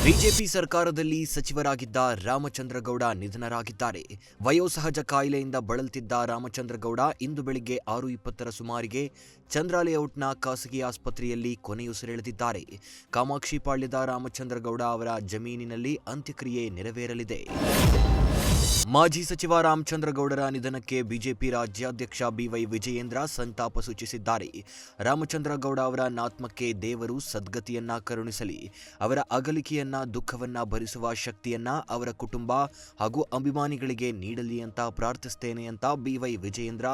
BJP ಸರ್ಕಾರದಲ್ಲಿ ಸಚಿವರಾಗಿದ್ದ ರಾಮಚಂದ್ರಗೌಡ ನಿಧನರಾಗಿದ್ದಾರೆ. ವಯೋಸಹಜ ಕಾಯಿಲೆಯಿಂದ ಬಳಲುತ್ತಿದ್ದ ರಾಮಚಂದ್ರಗೌಡ ಇಂದು ಬೆಳಿಗ್ಗೆ 6:20 ಸುಮಾರಿಗೆ ಚಂದ್ರ ಲೇಔಟ್ನ ಖಾಸಗಿ ಆಸ್ಪತ್ರೆಯಲ್ಲಿ ಕೊನೆಯುಸಿರೆಳೆದಿದ್ದಾರೆ. ಕಾಮಾಕ್ಷಿಪಾಳ್ಯದ ರಾಮಚಂದ್ರಗೌಡ ಅವರ ಜಮೀನಿನಲ್ಲಿ ಅಂತ್ಯಕ್ರಿಯೆ ನೆರವೇರಲಿದೆ. ಮಾಜಿ ಸಚಿವ ರಾಮಚಂದ್ರಗೌಡರ ನಿಧನಕ್ಕೆ ಬಿಜೆಪಿ ರಾಜ್ಯಾಧ್ಯಕ್ಷ ಬಿವೈ ವಿಜಯೇಂದ್ರ ಸಂತಾಪ ಸೂಚಿಸಿದ್ದಾರೆ. ರಾಮಚಂದ್ರಗೌಡ ಅವರ ಆತ್ಮಕ್ಕೆ ದೇವರು ಸದ್ಗತಿಯನ್ನ ಕರುಣಿಸಲಿ, ಅವರ ಅಗಲಿಕೆಯನ್ನ ದುಃಖವನ್ನ ಭರಿಸುವ ಶಕ್ತಿಯನ್ನ ಅವರ ಕುಟುಂಬ ಹಾಗೂ ಅಭಿಮಾನಿಗಳಿಗೆ ನೀಡಲಿ ಅಂತ ಪ್ರಾರ್ಥಿಸುತ್ತೇನೆ ಅಂತ ಬಿವೈ ವಿಜಯೇಂದ್ರ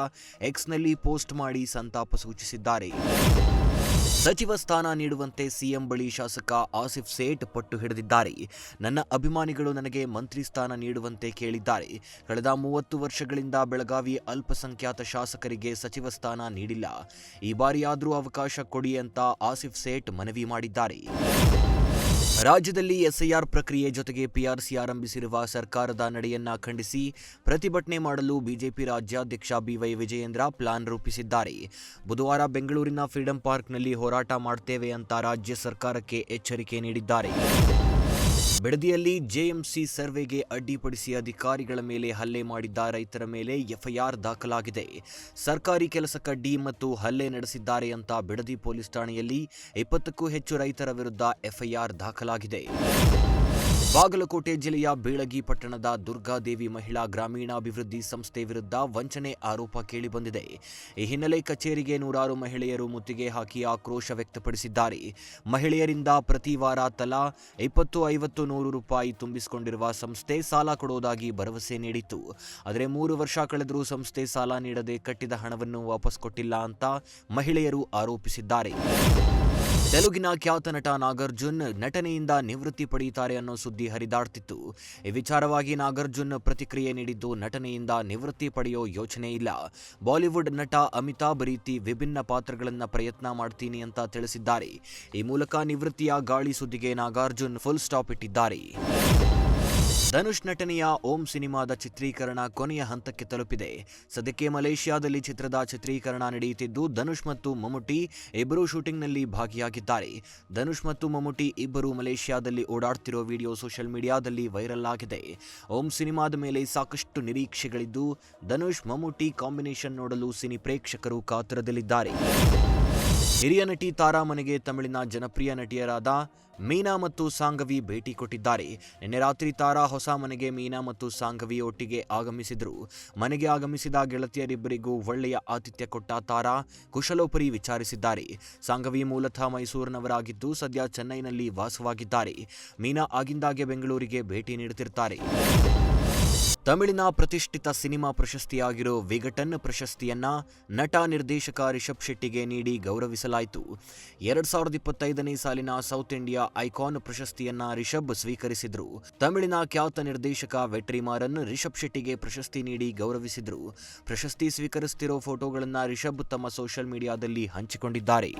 ಎಕ್ಸ್ನಲ್ಲಿ ಪೋಸ್ಟ್ ಮಾಡಿ ಸಂತಾಪ ಸೂಚಿಸಿದ್ದಾರೆ. ಸಚಿವ ಸ್ಥಾನ ನೀಡುವಂತೆ ಸಿಎಂ ಬಳಿ ಶಾಸಕ ಆಸಿಫ್ ಸೇಠ್ ಪಟ್ಟು ಹಿಡಿದಿದ್ದಾರೆ. ನನ್ನ ಅಭಿಮಾನಿಗಳು ನನಗೆ ಮಂತ್ರಿ ಸ್ಥಾನ ನೀಡುವಂತೆ ಕೇಳಿದ್ದಾರೆ. ಕಳೆದ 30 ವರ್ಷಗಳಿಂದ ಬೆಳಗಾವಿ ಅಲ್ಪಸಂಖ್ಯಾತ ಶಾಸಕರಿಗೆ ಸಚಿವ ಸ್ಥಾನ ನೀಡಿಲ್ಲ. ಈ ಬಾರಿಯಾದರೂ ಅವಕಾಶ ಕೊಡಿ ಅಂತ ಆಸಿಫ್ ಸೇಠ್ ಮನವಿ ಮಾಡಿದ್ದಾರೆ. ರಾಜ್ಯದಲ್ಲಿ ಎಸ್ಐಆರ್ ಪ್ರಕ್ರಿಯೆ ಜೊತೆಗೆ ಪಿಆರ್ಸಿ ಆರಂಭಿಸಿರುವ ಸರ್ಕಾರದ ನಡೆಯನ್ನ ಖಂಡಿಸಿ ಪ್ರತಿಭಟನೆ ಮಾಡಲು ಬಿಜೆಪಿ ರಾಜ್ಯಾಧ್ಯಕ್ಷ ಬಿವೈ ವಿಜಯೇಂದ್ರ ಪ್ಲಾನ್ ರೂಪಿಸಿದ್ದಾರೆ. ಬುಧವಾರ ಬೆಂಗಳೂರಿನ ಫ್ರೀಡಂ ಪಾರ್ಕ್ನಲ್ಲಿ ಹೋರಾಟ ಮಾಡ್ತೇವೆ ಅಂತ ರಾಜ್ಯ ಸರ್ಕಾರಕ್ಕೆ ಎಚ್ಚರಿಕೆ ನೀಡಿದ್ದಾರೆ. ಬಿಡದಿಯಲ್ಲಿ ಜೆಎಂಸಿ ಸರ್ವೆಗೆ ಅಡ್ಡಿಪಡಿಸಿ ಅಧಿಕಾರಿಗಳ ಮೇಲೆ ಹಲ್ಲೆ ಮಾಡಿದ್ದ ರೈತರ ಮೇಲೆ ಎಫ್ಐಆರ್ ದಾಖಲಾಗಿದೆ. ಸರ್ಕಾರಿ ಕೆಲಸಕ್ಕಡ್ಡಿ ಮತ್ತು ಹಲ್ಲೆ ನಡೆಸಿದ್ದಾರೆ ಅಂತ ಬಿಡದಿ ಪೊಲೀಸ್ ಠಾಣೆಯಲ್ಲಿ 20ಕ್ಕೂ ಹೆಚ್ಚು ರೈತರ ವಿರುದ್ಧ ಎಫ್ಐಆರ್ ದಾಖಲಾಗಿದೆ. ಬಾಗಲಕೋಟೆ ಜಿಲ್ಲೆಯ ಬೀಳಗಿ ಪಟ್ಟಣದ ದುರ್ಗಾದೇವಿ ಮಹಿಳಾ ಗ್ರಾಮೀಣಾಭಿವೃದ್ಧಿ ಸಂಸ್ಥೆ ವಿರುದ್ಧ ವಂಚನೆ ಆರೋಪ ಕೇಳಿಬಂದಿದೆ. ಈ ಹಿನ್ನೆಲೆ ಕಚೇರಿಗೆ ನೂರಾರು ಮಹಿಳೆಯರು ಮುತ್ತಿಗೆ ಹಾಕಿ ಆಕ್ರೋಶ ವ್ಯಕ್ತಪಡಿಸಿದ್ದಾರೆ. ಮಹಿಳೆಯರಿಂದ ಪ್ರತಿ ವಾರ ತಲಾ 20, 50, 100 ರೂಪಾಯಿ ತುಂಬಿಸಿಕೊಂಡಿರುವ ಸಂಸ್ಥೆ ಸಾಲ ಕೊಡುವುದಾಗಿ ಭರವಸೆ ನೀಡಿತ್ತು. ಆದರೆ 3 ವರ್ಷ ಕಳೆದರೂ ಸಂಸ್ಥೆ ಸಾಲ ನೀಡದೆ ಕಟ್ಟಿದ ಹಣವನ್ನು ವಾಪಸ್ ಕೊಟ್ಟಿಲ್ಲ ಅಂತ ಮಹಿಳೆಯರು ಆರೋಪಿಸಿದ್ದಾರೆ. ತೆಲುಗಿನ ಖ್ಯಾತ ನಟ ನಾಗಾರ್ಜುನ್ ನಟನೆಯಿಂದ ನಿವೃತ್ತಿ ಪಡೆಯುತ್ತಾರೆ ಅನ್ನೋ ಸುದ್ದಿ ಹರಿದಾಡ್ತಿತ್ತು. ಈ ವಿಚಾರವಾಗಿ ನಾಗಾರ್ಜುನ್ ಪ್ರತಿಕ್ರಿಯೆ ನೀಡಿದ್ದು, ನಟನೆಯಿಂದ ನಿವೃತ್ತಿ ಪಡೆಯೋ ಯೋಚನೆ ಇಲ್ಲ. ಬಾಲಿವುಡ್ ನಟ ಅಮಿತಾಬ್ ರೀತಿ ವಿಭಿನ್ನ ಪಾತ್ರಗಳನ್ನು ಪ್ರಯತ್ನ ಮಾಡ್ತೀನಿ ಅಂತ ತಿಳಿಸಿದ್ದಾರೆ. ಈ ಮೂಲಕ ನಿವೃತ್ತಿಯ ಗಾಳಿ ಸುದ್ದಿಗೆ ನಾಗಾರ್ಜುನ್ ಫುಲ್ ಸ್ಟಾಪ್ ಇಟ್ಟಿದ್ದಾರೆ. ಧನುಷ್ ನಟನೆಯ ಓಂ ಸಿನಿಮಾದ ಚಿತ್ರೀಕರಣ ಕೊನೆಯ ಹಂತಕ್ಕೆ ತಲುಪಿದೆ. ಸದ್ಯಕ್ಕೆ ಮಲೇಷ್ಯಾದಲ್ಲಿ ಚಿತ್ರದ ಚಿತ್ರೀಕರಣ ನಡೆಯುತ್ತಿದ್ದು, ಧನುಷ್ ಮತ್ತು ಮಮ್ಮುಟಿ ಇಬ್ಬರೂ ಶೂಟಿಂಗ್ನಲ್ಲಿ ಭಾಗಿಯಾಗಿದ್ದಾರೆ. ಧನುಷ್ ಮತ್ತು ಮಮ್ಮುಟಿ ಇಬ್ಬರು ಮಲೇಷ್ಯಾದಲ್ಲಿ ಓಡಾಡ್ತಿರೋ ವಿಡಿಯೋ ಸೋಷಿಯಲ್ ಮೀಡಿಯಾದಲ್ಲಿ ವೈರಲ್ ಆಗಿದೆ. ಓಂ ಸಿನಿಮಾದ ಮೇಲೆ ಸಾಕಷ್ಟು ನಿರೀಕ್ಷೆಗಳಿದ್ದು, ಧನುಷ್ ಮಮ್ಮುಟಿ ಕಾಂಬಿನೇಷನ್ ನೋಡಲು ಸಿನಿ ಪ್ರೇಕ್ಷಕರು ಕಾತುರದಲ್ಲಿದ್ದಾರೆ. ಹಿರಿಯ ನಟಿ ತಾರಾ ಮನೆಗೆ ತಮಿಳಿನ ಜನಪ್ರಿಯ ನಟಿಯರಾದ ಮೀನಾ ಮತ್ತು ಸಾಂಗವಿ ಭೇಟಿ ಕೊಟ್ಟಿದ್ದಾರೆ. ನಿನ್ನೆ ರಾತ್ರಿ ತಾರಾ ಹೊಸ ಮನೆಗೆ ಮೀನಾ ಮತ್ತು ಸಾಂಗವಿ ಒಟ್ಟಿಗೆ ಆಗಮಿಸಿದ್ರು. ಮನೆಗೆ ಆಗಮಿಸಿದ ಗೆಳತಿಯರಿಬ್ಬರಿಗೂ ಒಳ್ಳೆಯ ಆತಿಥ್ಯ ಕೊಟ್ಟ ತಾರಾ ಕುಶಲೋಪರಿ ವಿಚಾರಿಸಿದ್ದಾರೆ. ಸಾಂಗವಿ ಮೂಲತಃ ಮೈಸೂರಿನವರಾಗಿದ್ದು ಸದ್ಯ ಚೆನ್ನೈನಲ್ಲಿ ವಾಸವಾಗಿದ್ದಾರೆ. ಮೀನಾ ಆಗಿಂದಾಗೆ ಬೆಂಗಳೂರಿಗೆ ಭೇಟಿ ನೀಡುತ್ತಿರ್ತಾರೆ. ತಮಿಳಿನ ಪ್ರತಿಷ್ಠಿತ ಸಿನಿಮಾ ಪ್ರಶಸ್ತಿಯಾಗಿರೋ ವಿಘಟನ್ ಪ್ರಶಸ್ತಿಯನ್ನ ನಟ ನಿರ್ದೇಶಕ ರಿಷಬ್ ಶೆಟ್ಟಿಗೆ ನೀಡಿ ಗೌರವಿಸಲಾಯಿತು. 2025ನೇ ಸಾಲಿನ ಸೌತ್ ಇಂಡಿಯಾ ಐಕಾನ್ ಪ್ರಶಸ್ತಿಯನ್ನ ರಿಷಬ್ ಸ್ವೀಕರಿಸಿದ್ರು. ತಮಿಳಿನ ಖ್ಯಾತ ನಿರ್ದೇಶಕ ವೆಟ್ರಿಮಾರನ್ ರಿಷಬ್ ಶೆಟ್ಟಿಗೆ ಪ್ರಶಸ್ತಿ ನೀಡಿ ಗೌರವಿಸಿದ್ರು. ಪ್ರಶಸ್ತಿ ಸ್ವೀಕರಿಸುತ್ತಿರೋ ಫೋಟೋಗಳನ್ನ ರಿಷಬ್ ತಮ್ಮ ಸೋಷಿಯಲ್ ಮೀಡಿಯಾದಲ್ಲಿ ಹಂಚಿಕೊಂಡಿದ್ದಾರೆ.